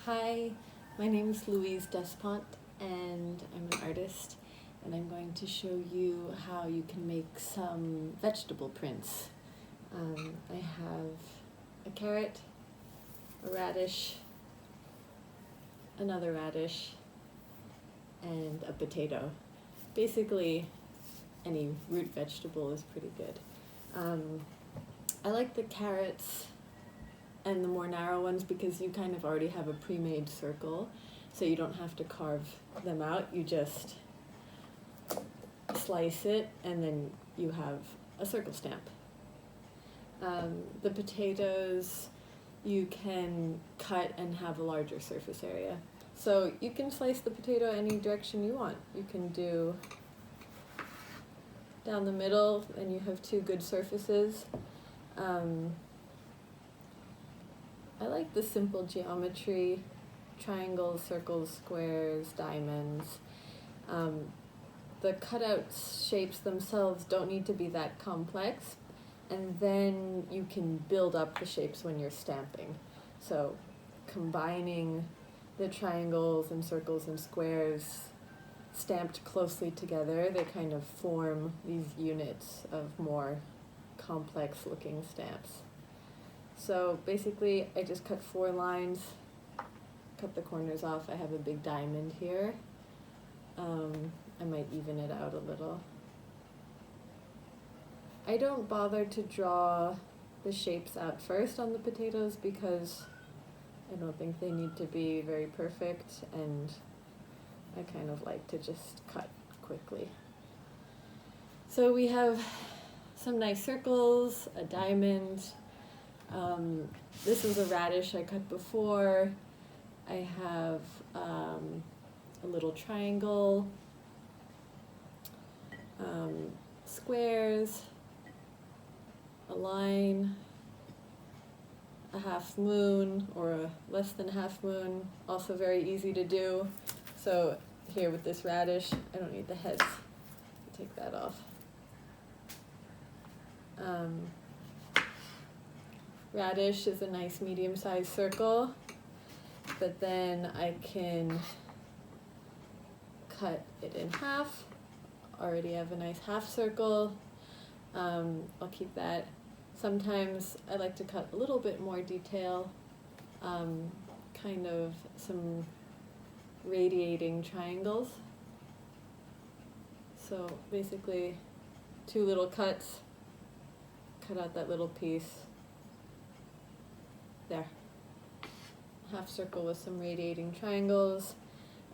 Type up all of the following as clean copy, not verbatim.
Hi, my name is Louise Despont and I'm an artist, and I'm going to show you how you can make some vegetable prints. I have a carrot, a radish, another radish, and a potato. Basically, any root vegetable is pretty good. I like the carrots and the more narrow ones because you kind of already have a pre-made circle, so you don't have to carve them out. You just slice it and then you have a circle stamp. The potatoes you can cut and have a larger surface area. So you can slice the potato any direction you want. You can do down the middle and you have two good surfaces. I like the simple geometry, triangles, circles, squares, diamonds. The cutout shapes themselves don't need to be that complex, and then you can build up the shapes when you're stamping. So combining the triangles and circles and squares stamped closely together, they kind of form these units of more complex looking stamps. So basically I just cut 4 lines, cut the corners off. I have a big diamond here. I might even it out a little. I don't bother to draw the shapes out first on the potatoes because I don't think they need to be very perfect, and I kind of like to just cut quickly. So we have some nice circles, a diamond. This is a radish I cut before. I have a little triangle, squares, a line, a half moon or a less than half moon, also very easy to do. So here with this radish, I don't need the heads. Take that off. Radish is a nice medium-sized circle, but then I can cut it in half. Already have a nice half circle. I'll keep that. Sometimes I like to cut a little bit more detail, kind of some radiating triangles. So basically 2 little cuts, cut out that little piece. There. Half circle with some radiating triangles.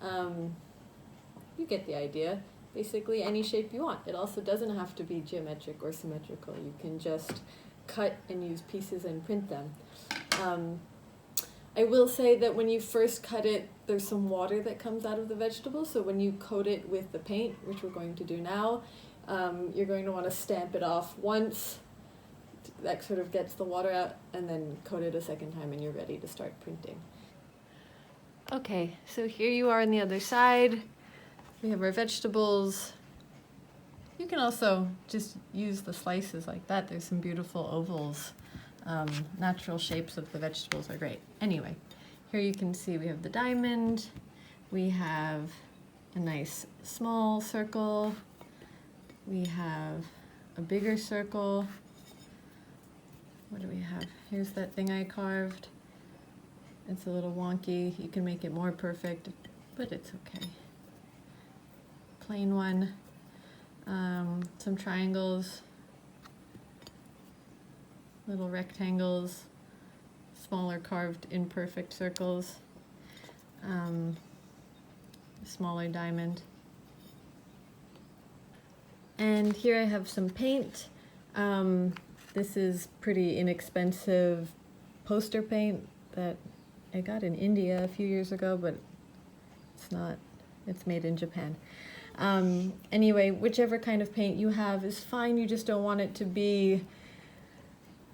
You get the idea. Basically any shape you want. It also doesn't have to be geometric or symmetrical. You can just cut and use pieces and print them. I will say that when you first cut it, there's some water that comes out of the vegetable, so when you coat it with the paint, which we're going to do now, you're going to want to stamp it off once. That sort of gets the water out, and then coat it a second time and you're ready to start printing. Okay, so here you are on the other side. We have our vegetables. You can also just use the slices like that. There's some beautiful ovals. Natural shapes of the vegetables are great. Anyway, here you can see we have the diamond. We have a nice small circle. We have a bigger circle. What do we have? Here's that thing I carved. It's a little wonky. You can make it more perfect, but it's okay. Plain one. Some triangles, little rectangles, smaller carved imperfect circles, smaller diamond. And here I have some paint. This is pretty inexpensive poster paint that I got in India a few years ago, but it's made in Japan. Anyway, whichever kind of paint you have is fine. You just don't want it to be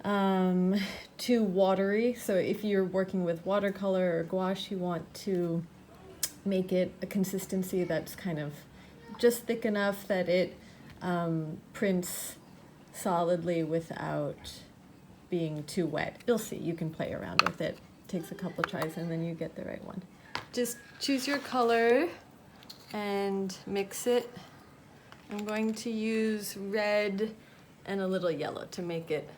too watery. So if you're working with watercolor or gouache, you want to make it a consistency that's kind of just thick enough that it prints solidly without being too wet. You'll see, you can play around with it. takes a couple tries and then you get the right one. Just choose your color and mix it. I'm going to use red and a little yellow to make it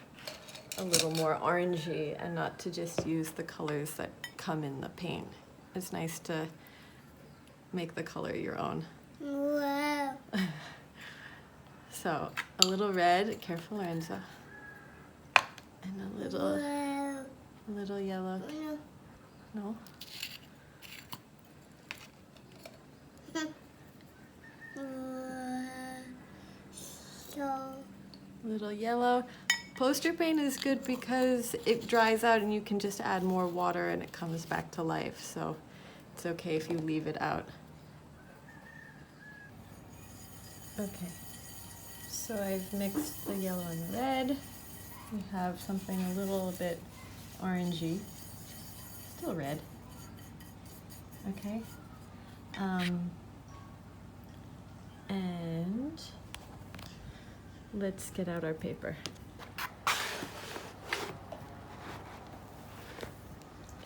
a little more orangey and not to just use the colors that come in the paint. It's nice to make the color your own. Wow. So a little red, careful Lorenzo, and a little, Wow. a little yellow. No? So. A little yellow. Poster paint is good because it dries out and you can just add more water and it comes back to life. So it's okay if you leave it out. Okay, so I've mixed the yellow and the red. We have something a little bit orangey, still red. Okay, and let's get out our paper.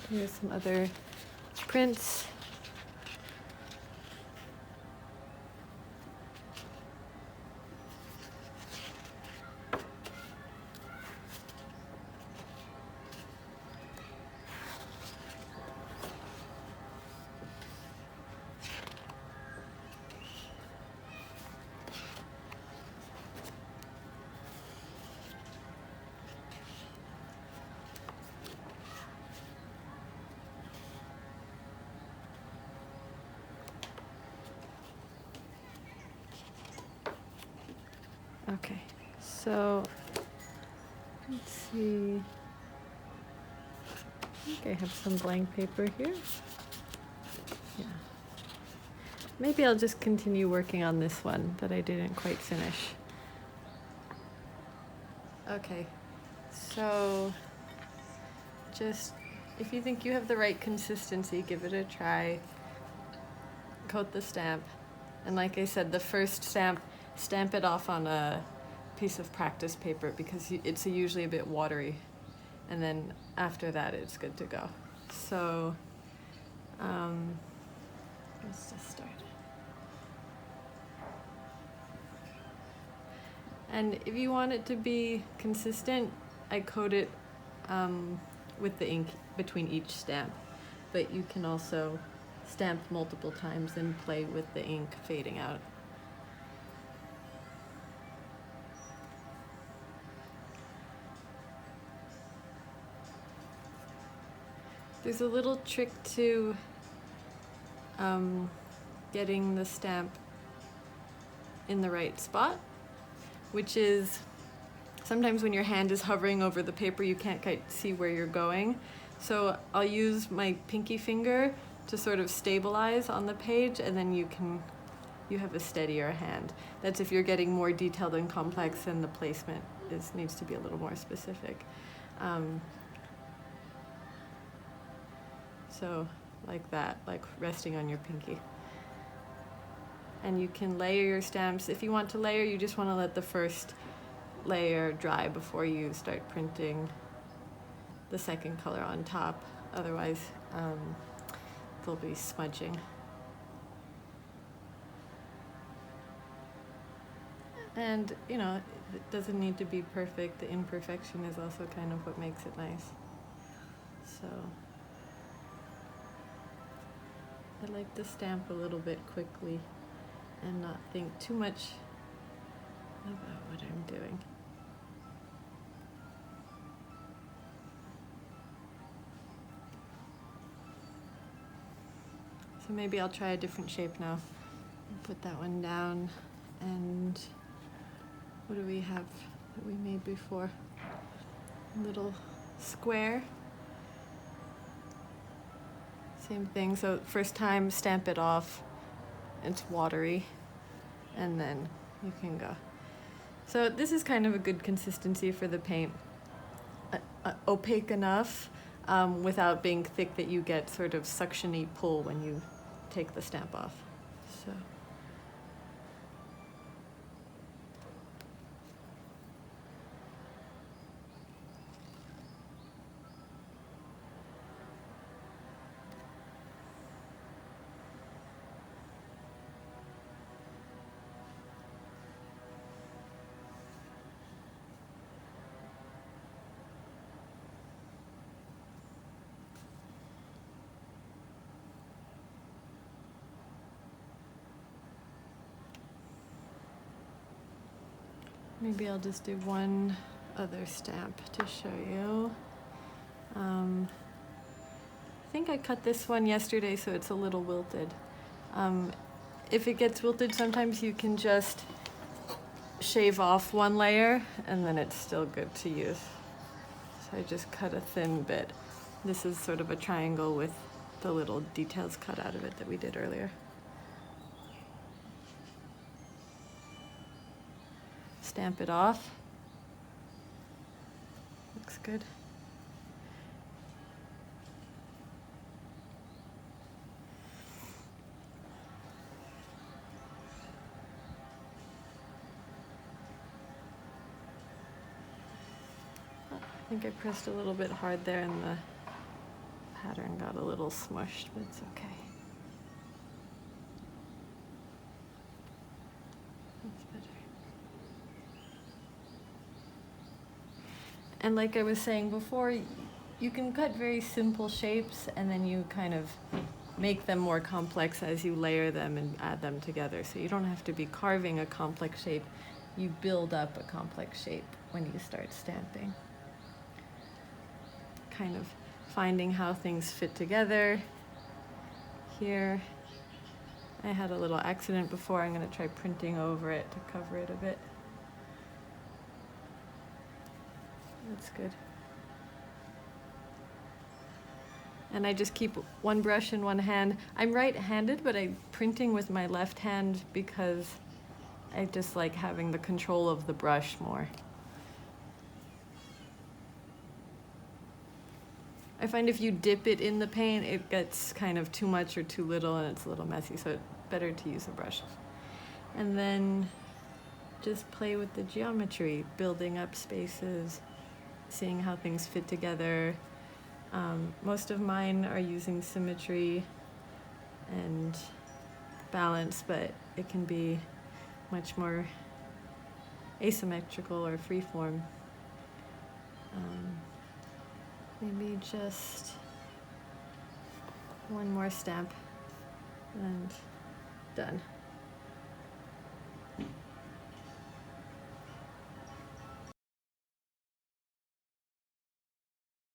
Here's some other prints. Okay, so let's see. I think I have some blank paper here. Yeah. Maybe I'll just continue working on this one that I didn't quite finish. Okay, so just if you think you have the right consistency, give it a try. Coat the stamp. And like I said, the first stamp, stamp it off on a piece of practice paper because it's usually a bit watery. And then after that, it's good to go. So let's just start. And if you want it to be consistent, I coat it with the ink between each stamp. But you can also stamp multiple times and play with the ink fading out. There's a little trick to getting the stamp in the right spot, which is sometimes when your hand is hovering over the paper, you can't quite see where you're going. So I'll use my pinky finger to sort of stabilize on the page, and then you have a steadier hand. That's if you're getting more detailed and complex and the placement needs to be a little more specific. So like that, like resting on your pinky. And you can layer your stamps. If you want to layer, you just want to let the first layer dry before you start printing the second color on top. Otherwise, they'll be smudging. And, you know, it doesn't need to be perfect. The imperfection is also kind of what makes it nice. So I like to stamp a little bit quickly and not think too much about what I'm doing. So maybe I'll try a different shape now. Put that one down, and what do we have that we made before? A little square. Same thing, so first time stamp it off, it's watery, and then you can go. So this is kind of a good consistency for the paint. Opaque enough without being thick that you get sort of suction-y pull when you take the stamp off. So. Maybe I'll just do one other stamp to show you. I think I cut this one yesterday, so it's a little wilted. If it gets wilted, sometimes you can just shave off one layer and then it's still good to use. So I just cut a thin bit. This is sort of a triangle with the little details cut out of it that we did earlier. Stamp it off. Looks good. I think I pressed a little bit hard there and the pattern got a little smushed, but it's okay. That's better. And like I was saying before, you can cut very simple shapes and then you kind of make them more complex as you layer them and add them together. So you don't have to be carving a complex shape. You build up a complex shape when you start stamping. Kind of finding how things fit together. Here, I had a little accident before. I'm going to try printing over it to cover it a bit. That's good. And I just keep one brush in one hand. I'm right-handed, but I'm printing with my left hand because I just like having the control of the brush more. I find if you dip it in the paint, it gets kind of too much or too little and it's a little messy, so it's better to use a brush. And then just play with the geometry, building up spaces, seeing how things fit together. Most of mine are using symmetry and balance, but it can be much more asymmetrical or freeform. Maybe just one more stamp and done.